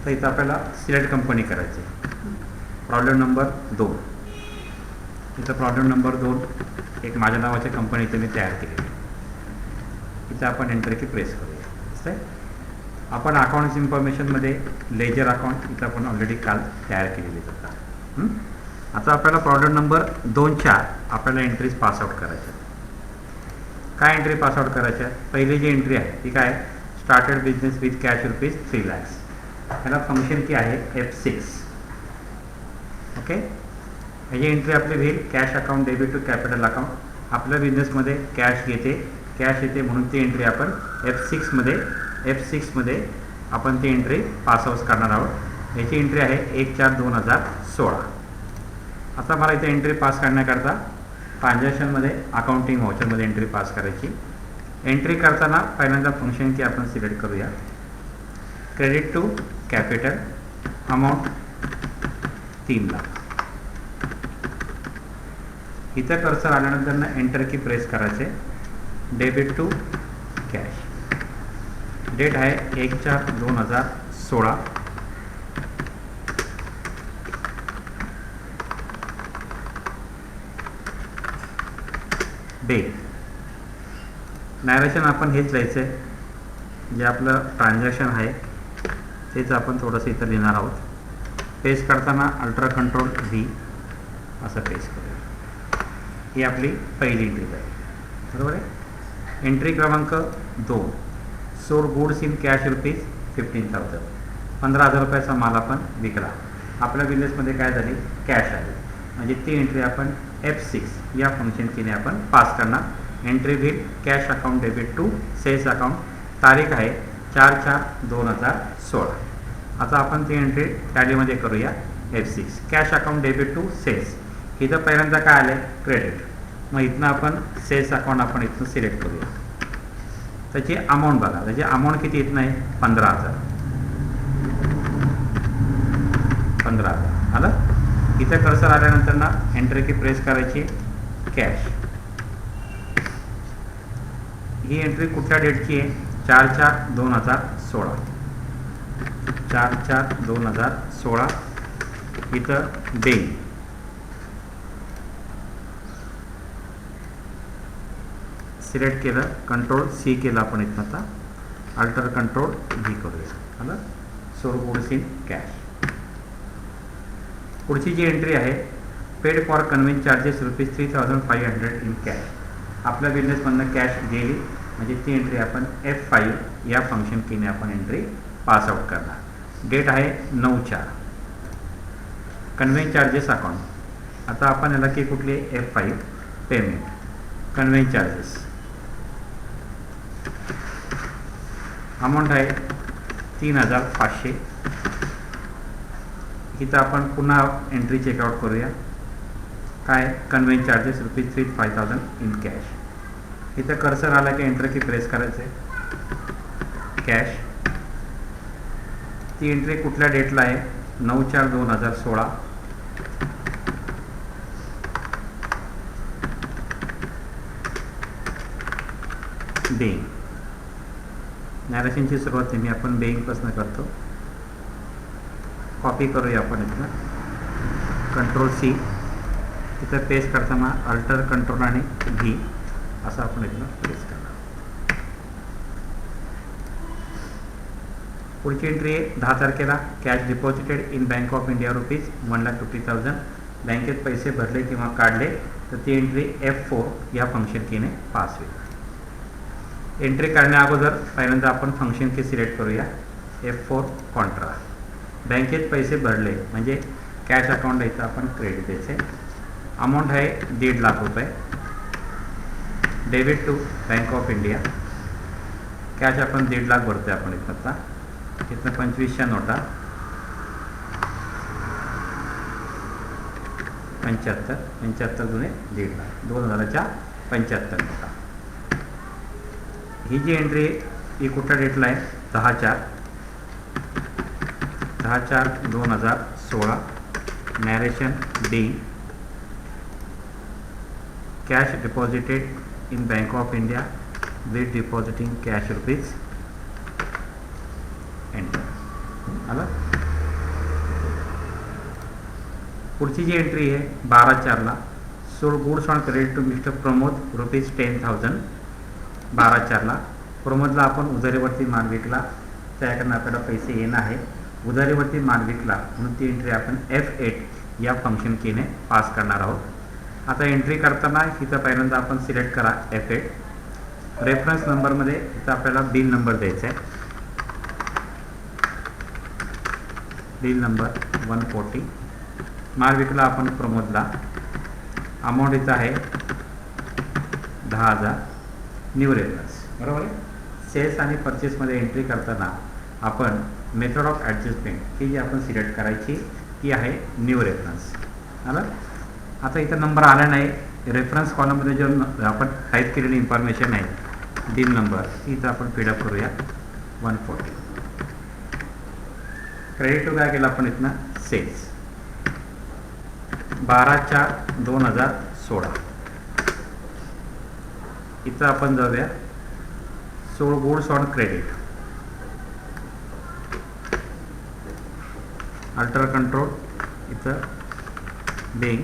तर इथं आपल्याला सिलेक्ट कंपनी करायची. Problem number 2. इथं प्रॉब्लेम नंबर 2 एक माझ्या नावाची कंपनी इथे मी तयार केली. इथं आपण एंटर की प्रेस करूया. ठीक आहे. आपण अकाउंट्स इन्फॉर्मेशनमध्ये लेजर अकाउंट इथं आपण ऑलरेडी काल तयार केलेली होता. आता आपल्याला प्रॉब्लेम नंबर 2च्या आपल्याला एंट्रीज पासआउट करायच्या. काय एंट्री पासआउट करायच्या? पहिली जी एंट्री आहे ती काय? Started business with cash rupees 3 lakhs. ह्याला फंक्शन की आहे F6. ओके. ह्याची एंट्री आपली होईल cash account debit to capital account. आपल्या बिझनेसमध्ये कॅश येते म्हणून ती एंट्री आपण F6मध्ये आपण ती एंट्री पासआउट करणार आहोत. याची एंट्री आहे 1/4/2016. आता मला इथे एंट्री पास करण्याकरता ट्रान्झॅक्शनमध्ये अकाउंटिंग व्हाउचरमध्ये एंट्री पास करायची. एंट्री करताना पहिल्यांदा फंक्शन की आपण सिलेक्ट करूया. Credit to capital amount 3 lakh. इथं कर्सर आल्यानंतर एंटर की प्रेस करायचे. Debit to cash. डेट आहे 1/4/2016. डे. नॅरेशन आपण हेच लिहायचं आहे, जे आपलं ट्रान्झॅक्शन आहे तेच आपण थोडंसं इथं लिहिणार आहोत. पेस्ट करताना अल्ट्रा कंट्रोल V असं पेस्ट करूया. ही आपली पहिली एंट्री आहे. बरोबर आहे. एंट्री क्रमांक 2. सोर गुड्स इन कॅश रुपीज 15,000. 15,000 रुपयाचा माल आपण विकला. आपल्या बिझनेसमध्ये काय झाली? कॅश आली. म्हणजे ती एंट्री आपण F6 या फंक्शन कीने आपण पास करणार. एंट्री होईल cash account debit to sales account. तारीख आहे 4/4/2016. आता आपण ती एंट्री टॅलीमध्ये करूया. F6 cash account debit to sales. इथं पहिल्यांदा काय आलं? क्रेडिट. मग इथनं आपण सेल्स अकाउंट आपण इथून सिलेक्ट करूया. त्याची अमाऊंट बघा. त्याची अमाऊंट किती इथनं आहे? 15,000. 15,000 आलं. इथं कर्सर आल्यानंतर ना एंट्री की प्रेस करायची. कॅश. ही एंट्री कुठल्या डेटची आहे? 4/4/2016. 4/4/2016. इथं बेंग. सिलेक्ट केलं. कंट्रोल C केलं आपण इथं. आता अल्टर कंट्रोल V करूया. आलं. सोर गुड्स इन कॅश. पुढची जी एंट्री आहे paid for conveyance charges rupees 3,500 in cash. आपल्या बिझनेसमधनं कॅश गेली म्हणजे ती एंट्री आपण F5 या फंक्शन कीने आपण एंट्री पासआउट करणार. डेट आहे 9/4. Conveyance charges account. आता आपण याला की कुठली? F5 payment conveyance charges. Amount आहे 3,500. इथं आपण पुन्हा एंट्री चेकआउट करूया. काय? Conveyance charges rupees 3,500 in cash. इथं कर्सर आला की एंटर की प्रेस करायचे. कॅश. ती एंट्री कुठल्या डेटला आहे? 9/4/2016. बेंग. नॅरेशनची सुरुवात नेहमी आपण बेंगपासून करतो. कॉपी करूया आपण इथं. Control C. इथं पेस्ट करताना अल्टर कंट्रोल आणि V असं आपण इथं प्रेस करणार. पुढची एंट्री आहे 10 तारखेला. Cash deposited in bank of India rupees 1,50,000. बँकेत पैसे भरले किंवा काढले तर ती एंट्री F4 या फंक्शन कीने पास होईल. एंट्री करण्या अगोदर पहिल्यांदा आपण फंक्शन की सिलेक्ट करूया. F4 Contra. बँकेत पैसे भरले म्हणजे कॅश अकाउंट इथं आपण क्रेडिट द्यायचे. अमाऊंट आहे 1.5 लाख रुपये. Debit to bank of India. Cash आपण 1.5 लाख भरतोय आपण इथं. आता इथनं 25च्या नोटा 75 जुने 1.5 लाख 2000च्या 75 नोटा. ही जी एंट्री ही कुठल्या डेटला आहे? 10/4/2016. Narration D. Cash deposited in bank of India with depositing cash rupees. Enter. आलं. पुढची जी एंट्री आहे 12/4ला, sold goods on credit to mister Pramod ₹10,000. 12/4ला प्रमोदला आपण उधारीवरती माल विकला, त्याकडनं आपल्याला पैसे येणं आहे. उधारीवरती माल विकला म्हणून ती एंट्री आपण F8 या फंक्शन कीने पास करणार आहोत. आता एंट्री करताना इथं पहिल्यांदा आपण सिलेक्ट करा F8. रेफरन्स नंबरमध्ये इथं आपल्याला बिल नंबर द्यायचा आहे. Bill number 140. माल विकला आपण प्रमोदला. अमाऊंट इथं आहे 10,000. न्यू रेफरन्स, बरोबर आहे. सेल्स आणि परचेसमध्ये एंट्री करताना आपण मेथड ऑफ ॲडजस्टमेंट ही जी आपण सिलेक्ट करायची ती आहे न्यू रेफरन्स. आलं. आता इथं नंबर आला नाही. रेफरन्स कॉलममध्ये जो आपण टाईप केलेली इन्फॉर्मेशन आहे बिल नंबर इथं आपण फिडअप करूया 140. क्रेडिट टू काय केलं आपण इथनं सेल्स 12/4/2016. इथं आपण जाऊया sold goods on credit, alter control इथं being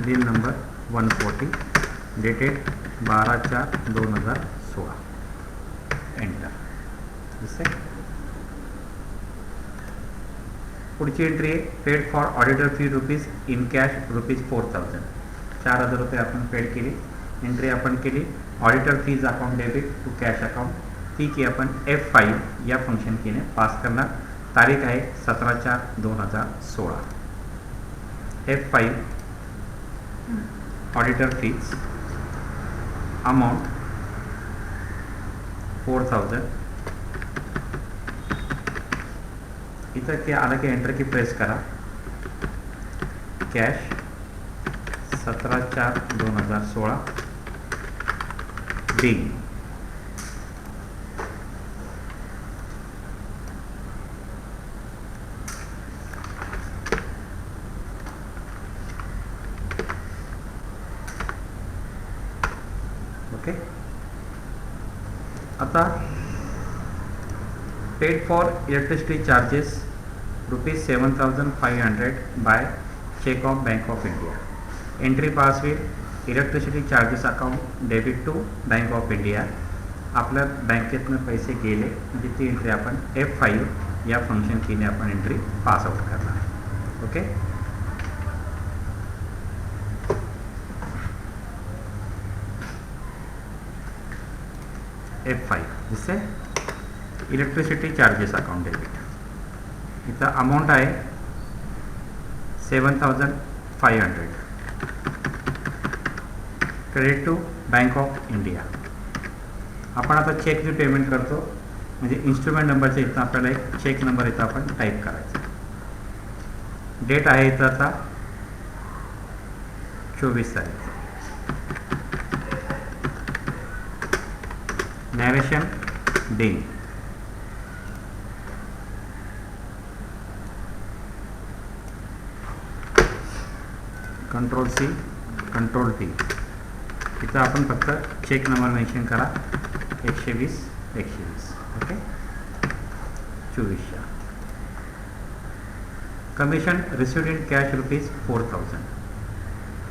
bill number 140 dated 12/4/2016. Enter. दिसते. पुढची एंट्री आहे paid for auditor fee rupees in cash ₹4,000. 4,000 रुपये आपण पेड केली. एंट्री आपण केली auditor fees account debit to cash account. ती की आपण F5 या फंक्शन कीने पास करणार. तारीख आहे 17/4/2016. F5 auditor fees amount 4,000. इथं की आलं की एंटर की प्रेस करा. Cash 17/4/2016 bill okay. आता paid for electricity charges ₹7,500 by cheque of Bank of India. Entry pass होईल electricity charges account debit to bank of India. आपल्या बँकेतनं पैसे गेले म्हणजे ती एंट्री आपण F5 या फंक्शन कीने आपण एंट्री पास आउट करणार. ओके. F5 दिसते. Electricity charges account debit. इथं अमाऊंट आहे 7,500. Credit to bank of India. आपण आता चेकची पेमेंट करतो म्हणजे इन्स्ट्रुमेंट नंबरच्या इथं आपल्याला एक चेक नंबर इथं आपण टाईप करायचा. डेट आहे इथं आता 24 तारीख. Narration bill control C control T. इथं आपण फक्त चेक नंबर मेन्शन करा 120. Okay. 24. Commission received in cash ₹4,000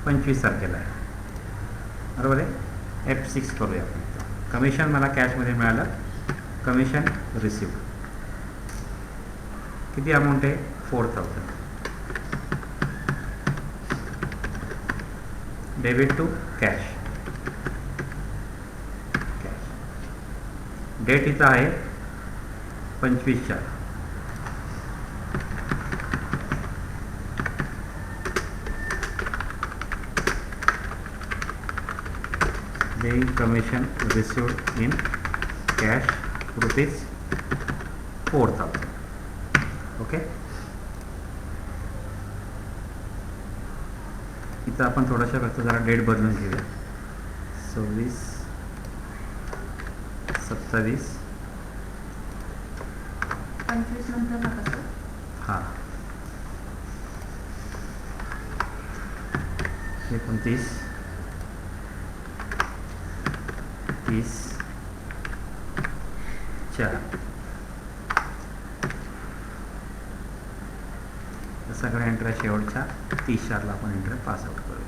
25 तारखेला आहे. बरोबर आहे. F6 करूया आपण. कमिशन मला कॅशमध्ये मिळालं. कमिशन रिसिव्ड किती अमाऊंट आहे 4,000. Debit to cash. डेट इथं आहे 25/4. Paying commission received in cash ₹4,000. Okay. इथं आपण थोडासा फक्त जरा डेट बदलून घेऊया. 26/27 25 नंतर नका सर. हां 29 30/4 सगळ्या एंट्र्या शेवटच्या 30/4ला आपण एंट्री पास आउट करूया.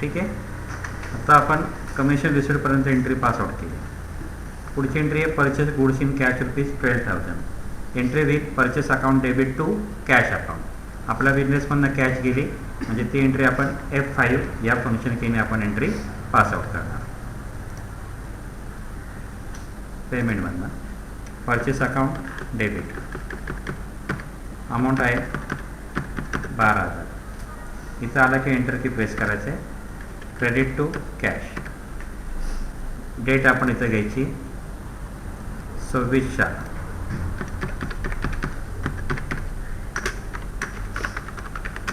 ठीक आहे. आता आपण कमिशन रिसिप्टपर्यंत एंट्री पास आउट केली. पुढची एंट्री आहे purchase goods in cash ₹12,000. Entry with purchase account debit to cash account. आपल्या बिझनेसमधनं कॅश गेली म्हणजे ती एंट्री आपण F5 या फंक्शन कीने आपण एंट्री पास आउट करणार. पेमेंटमधनं परचेस अकाउंट डेबिट अमाऊंट आहे 12,000. इथं आलं की एंटर की प्रेस करायचं आहे. Credit to cash. डेट आपण इथं घ्यायची 26/4.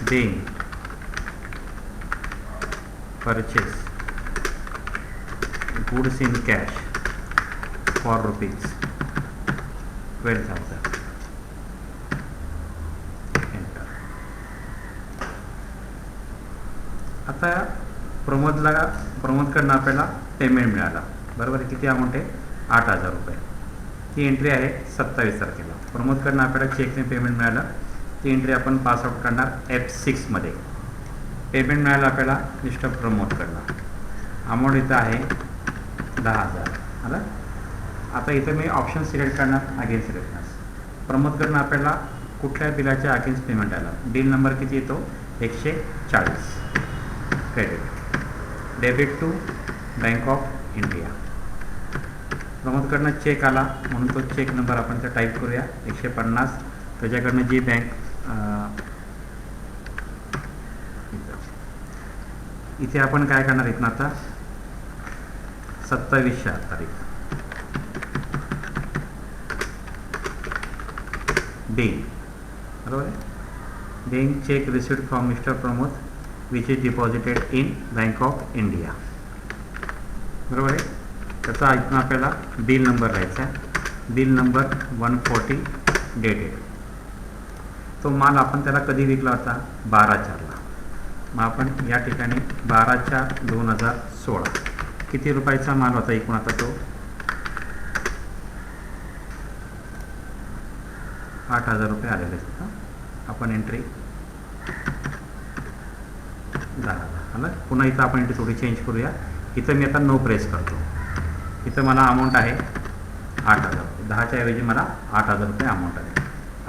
Being purchase goods in cash for ₹12,000. Enter. आता प्रमोदकडनं आपल्याला पेमेंट मिळाला. बरोबर. किती अमाऊंट आहे? ₹8,000. ती एंट्री आहे 27 तारखेला. प्रमोदकडनं आपल्याला चेकने पेमेंट मिळालं. ती एंट्री आपण पास आउट करणार F6 मध्ये. पेमेंट मिळालं आपल्याला मिस्टर प्रमोदकडनं. अमाऊंट इथं आहे 10,000. आलं. आता इथं मी ऑप्शन सिलेक्ट करणार अगेन्स्ट रेफरन्स. प्रमोदकडनं आपल्याला कुठल्या बिलाच्या अगेन्स्ट पेमेंट आला. बिल नंबर किती येतो? 140. Credit debit to bank of India. प्रमोदकडनं चेक आला म्हणून तो चेक नंबर आपण इथं टाईप करूया 150. त्याच्याकडनं जी बँक इथे आपण काय करणार इथनं आता 27/4 तारीख. बिंग. बरोबर आहे. Being cheque received from mister Pramod which is deposited in bank of India. बरोबर आहे. त्याचा इथनं आपल्याला बिल नंबर लिहायचा आहे. Bill number 140 dated. तो माल आपण त्याला कधी विकला होता? 12/4ला. मग आपण या ठिकाणी 12/4/2016 किती रुपयाचा माल होता एकूण? आता तो 8,000 रुपये आलेले आहेत. आपण एंट्री 10 आलं. पुन्हा इथं आपण एंट्री थोडी चेंज करूया. इथं मी आता नो प्रेस करतो. इथं मला अमाऊंट आहे 8,000 रुपये. 10च्या ऐवजी मला 8,000 रुपये अमाऊंट आले.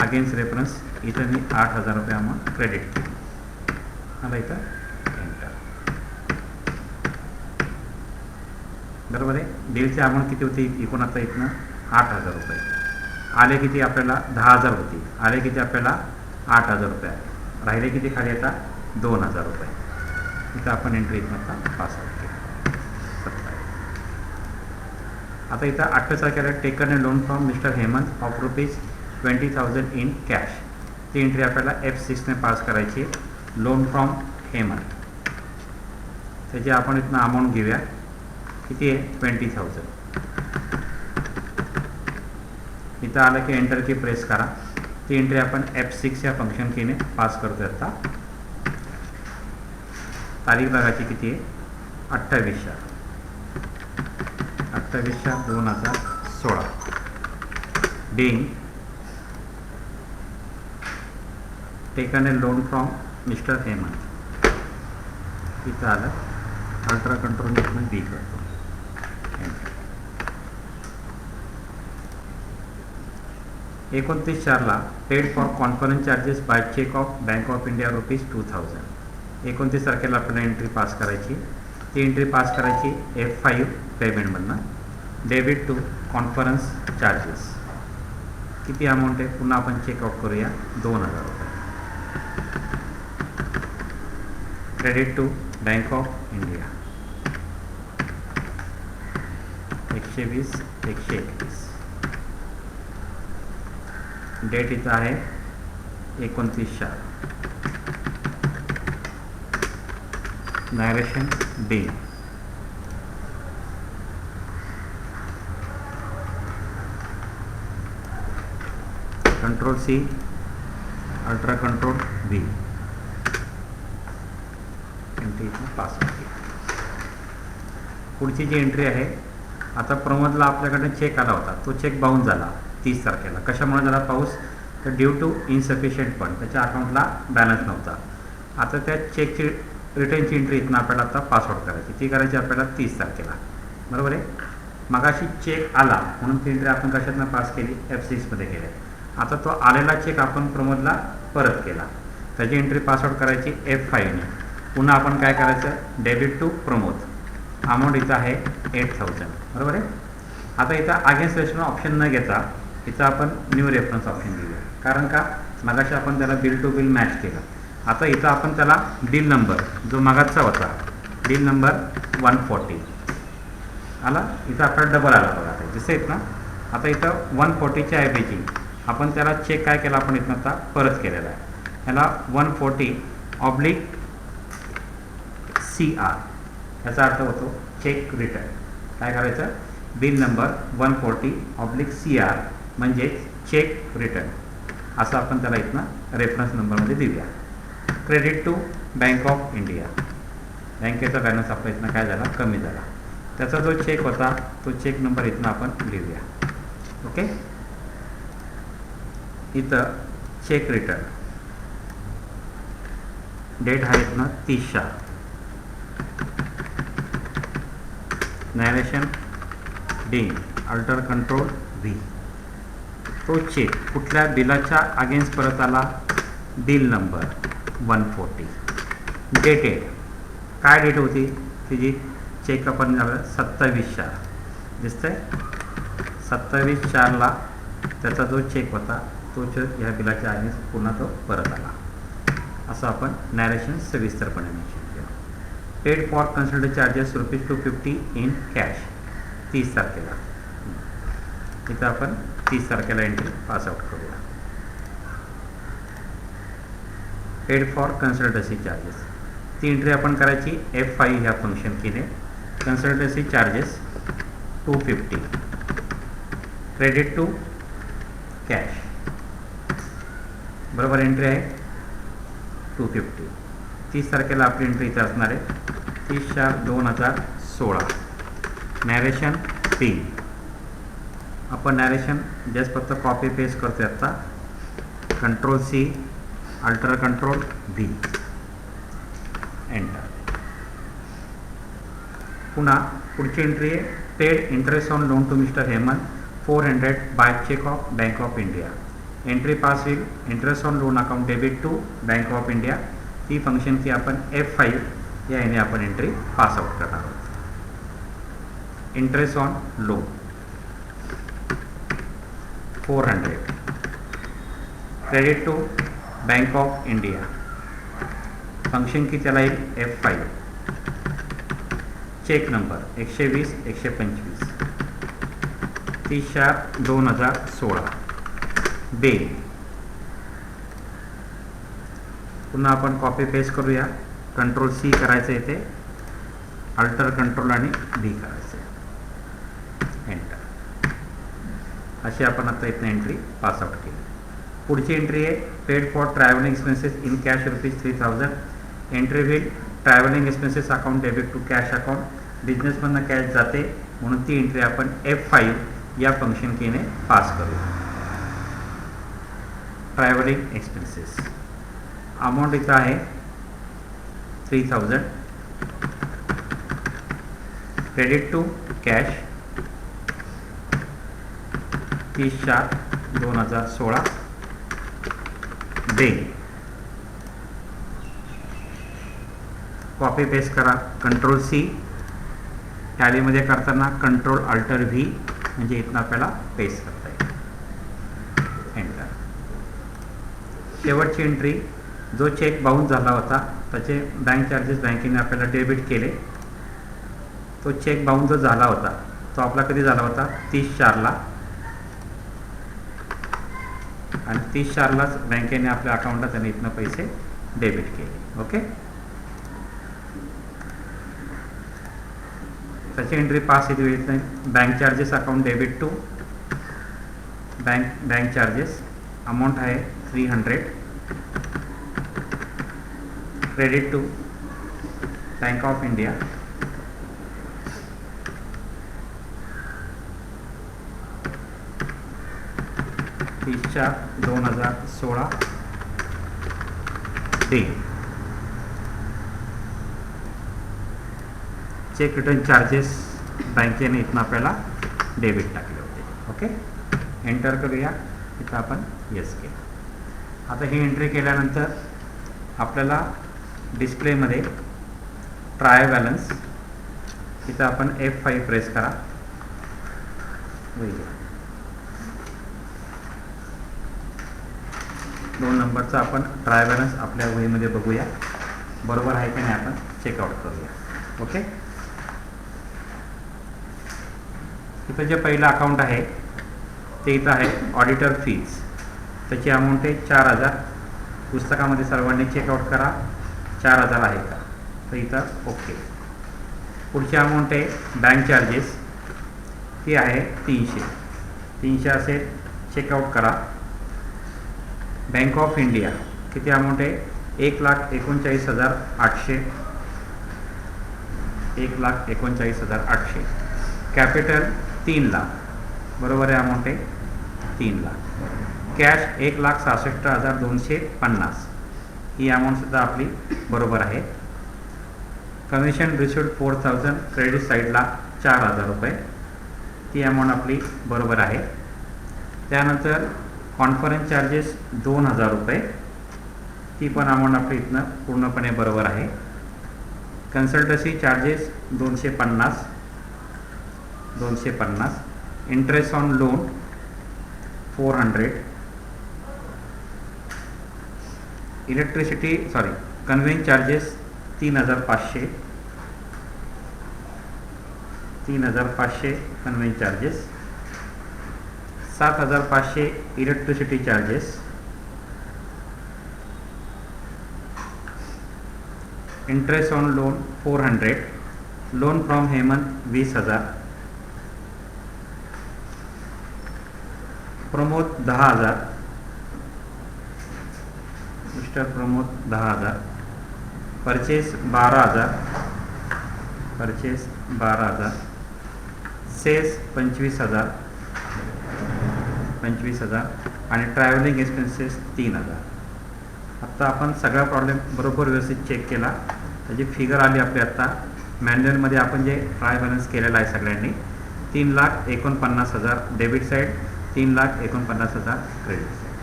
अगेन्स्ट रेफरन्स इथं मी 8,000 रुपये अमाऊंट क्रेडिट केली. मला इथं एंटर. बरोबर आहे. बिलची अमाऊंट किती होती एकूण? आता इथनं 8,000 रुपये आले. किती आपल्याला? 10,000 होती. आले किती आपल्याला? 8,000 रुपये आले. राहिले किती खाली? आता 2,000 रुपये. इथं आपण एंट्री इथनं आता पास आउट केली. आता इथं 28 तारखेला taken a loan from mister Hemant of ₹20,000 in cash. ती एंट्री आपल्याला F6ने पास करायची. Loan from Hemant. त्याची आपण इथनं अमाऊंट घेऊया. किती आहे? 20,000. इथं आलं की एंटर की प्रेस करा. ती एंट्री आपण F6 या फंक्शन कीने पास करतो. आता तारीख बघायची किती आहे? 28/4. 28/4/2016. Being taken a loan from mister Hemant. इथं आलं. अल्ट्रा कंट्रोल इथनं बी करतो. 29/4ला paid for conference charges by cheque of Bank of India ₹2,000. 29 तारखेला आपल्याला एंट्री पास करायची. ती एंट्री पास करायची F5 पेमेंटमधनं. Debit to conference charges. किती अमाऊंट आहे? पुन्हा आपण चेकआउट करूया. 2,000 रुपये. Credit to bank of India 120 121. Date इथं आहे 29/4. Narration D. Control C, ultra control B. Entry इथून पास होती. पुढची जी एंट्री आहे, आता प्रमोदला आपल्याकडे चेक आला होता, तो चेक बाउन्स झाला 30 तारखेला. कशामुळे झाला पाऊस? तर ड्यू टू इन्सफिशियंट फंड, त्याच्या अकाउंटला बॅलन्स नव्हता. आता त्या चेकची रिटर्नची एंट्री इथून आपल्याला आता पासआउट करायची. ती करायची आपल्याला 30 तारखेला, बरोबर आहे. मगाशी चेक आला म्हणून ती एंट्री आपण कशातनं पास केली? F6मध्ये केली. आता तो आलेला चेक आपण प्रमोदला परत केला, त्याची एंट्री पासआउट करायची F5ने. पुन्हा आपण काय करायचं? Debit to Pramod. अमाऊंट इथं आहे 8000, बरोबर आहे. आता इथं अगेन्स्ट रेशन ऑप्शन न घेता इथं आपण न्यू रेफरन्स ऑप्शन घेऊया. कारण का? मगाशी आपण त्याला बिल टू बिल मॅच केलं. आता इथं आपण त्याला बिल नंबर जो मागाचा होता, बिल नंबर 140 आला, इथं आपल्याला डबल आला बघा. आता जसं आहेत ना, आता इथं 140च्या ऐवजी आपण त्याला चेक काय केला? आपण इथं आता परत केलेला आहे. याला 140/CR याचा अर्थ होतो चेक रिटर्न. काय करायचं? बिल नंबर 140/CR म्हणजे चेक रिटर्न, असं आपण त्याला इथनं रेफरन्स नंबरमध्ये देऊया. Credit to bank of India. बँकेचा बॅलन्स आपला इथनं काय झाला? कमी झाला. त्याचा जो चेक होता तो चेक नंबर इथनं आपण लिहूया. ओके. इथं चेक रिटर्न डेट आहे इथनं 30/4. Narration D, alter control V. तो चेक कुठल्या बिलाच्या अगेन्स्ट परत आला? Bill number 140. डेटेड काय डेट होती तिची? चेक आपण झालं 27/4. दिसतंय? 27/4ला त्याचा जो चेक होता तो ह्या बिलाच्या अगेन्स्ट पुन्हा तो परत आला. असं आपण नॅरेशन सविस्तरपणे मेन्शन केलं. Paid for consultant charges ₹250 in cash 30 तारखेला. इथं आपण 30 तारखेला एंट्री पासआउट करूया. पेड फॉर कन्सल्टन्सी चार्जेस ती एंट्री आपण करायची F5 ह्या फंक्शन कीने. Consultancy charges 250, credit to cash, बरोबर. एंट्री आहे 250. 30 तारखेला आपली एंट्री इथे असणार आहे 30/4/2016. Narration B. आपण नॅरेशन जस्ट फक्त कॉपी पेस्ट करतोय आता. Control C, alter control V, enter. पुन्हा पुढची एंट्री आहे paid interest on loan to mister Hemant 400 by cheque of Bank of India. Entry pass होईल. Interest on loan account debit to bank of India. ती function key आपण F5 या याने आपण entry pass out करणार आहोत. Interest on loan 400, credit to bank of India. Function key त्याला येईल F5. Check number 120/125 30/4/2016. बिल पुन्हा आपण कॉपी पेस्ट करूया. कंट्रोल सी करायचं येते, अल्टर कंट्रोल आणि बी करायचं, एंटर. अशी आपण आता इथं एंट्री पासआउट केली. पुढची एंट्री आहे paid for travelling expenses in cash ₹3000. Entry होईल travelling expenses account debit to cash account. बिझनेसमधनं कॅश जाते म्हणून ती एंट्री आपण F5 या फंक्शन कीने पास करू. ट्रॅव्हलिंग एक्सपेन्सेस अमाऊंट इथं आहे 3000, credit to cash 30/4/2016. Bill copy paste करा. कंट्रोल सी, टॅलीमध्ये करताना कंट्रोल अल्टर व्ही म्हणजे इथनं आपल्याला पेस्ट करता येईल, एंटर. शेवटची एंट्री जो चेक बाउन्स झाला होता त्याचे बँक चार्जेस बँकेने आपल्याला डेबिट केले. तो चेक बाउन्स जो झाला होता तो आपला कधी झाला होता 30/4ला, आणि 30/4लाच बँकेने आपल्या अकाउंटला त्याने इथनं पैसे डेबिट केले. ओके, त्याची एंट्री पास इथे येत नाही. Bank charges account debit to bank charges, amount आहे 300, credit to bank of India, तीसच्या 2016 डे. चेक रिटर्न चार्जेस बँकेने इथनं आपल्याला डेबिट टाकले होते. ओके, एंटर करूया. इथं आपण येस केलं. आता ही एंट्री केल्यानंतर आपल्याला डिस्प्लेमध्ये ट्राय बॅलन्स, इथं आपण F5 प्रेस करा. वही 2 नंबरचा आपण ट्राय बॅलन्स आपल्या वहीमध्ये बघूया, बरोबर आहे की नाही आपण चेकआउट करूया. ओके, इथं जे पहिलं अकाउंट आहे ते इथं आहे ऑडिटर फीज, त्याची अमाऊंट आहे 4000. पुस्तकामध्ये सर्वांनी चेकआउट करा 4000 आहे का, तर इथं ओके. पुढची अमाऊंट आहे बँक चार्जेस, ती आहे 300 असेल, चेकआउट करा. बँक ऑफ इंडिया किती अमाऊंट आहे 1,39,800, 1,39,800. कॅपिटल 3 लाख, बरोबर आहे, अमाऊंट आहे 3 लाख. कॅश 1,66,250, ही अमाऊंटसुद्धा आपली बरोबर आहे. कमिशन रिसिव्ड 4000, क्रेडिट साईडला 4000 रुपये, ती अमाऊंट आपली बरोबर आहे. त्यानंतर कॉन्फरन्स चार्जेस 2000 रुपये, ती पण अमाऊंट आपली इथनं पूर्णपणे बरोबर आहे. Consultancy charges 250, interest on loan 400, conveyance charges 3,500 conveyance charges, 7,500 electricity charges, interest on loan 400, loan from Hemant 20,000, Pramod 10,000, mister Pramod 10,000, purchase 12,000, sales 25,000 आणि ट्रॅव्हलिंग एक्सपेन्सेस 3,000. आत्ता आपण सगळा प्रॉब्लेम बरोबर व्यवस्थित चेक केला, त्याची फिगर आली आपली. आत्ता मॅन्युअलमध्ये आपण जे ट्राय बॅलन्स केलेला आहे सगळ्यांनी, 3,49,000 डेबिट साईड, 3,49,000 क्रेडिट साईड.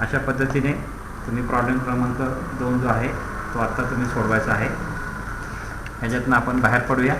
अशा पद्धतीने तुम्ही प्रॉब्लेम क्रमांक 2 जो आहे तो आत्ता तुम्ही सोडवायचा आहे. ह्याच्यातनं आपण बाहेर पडूया.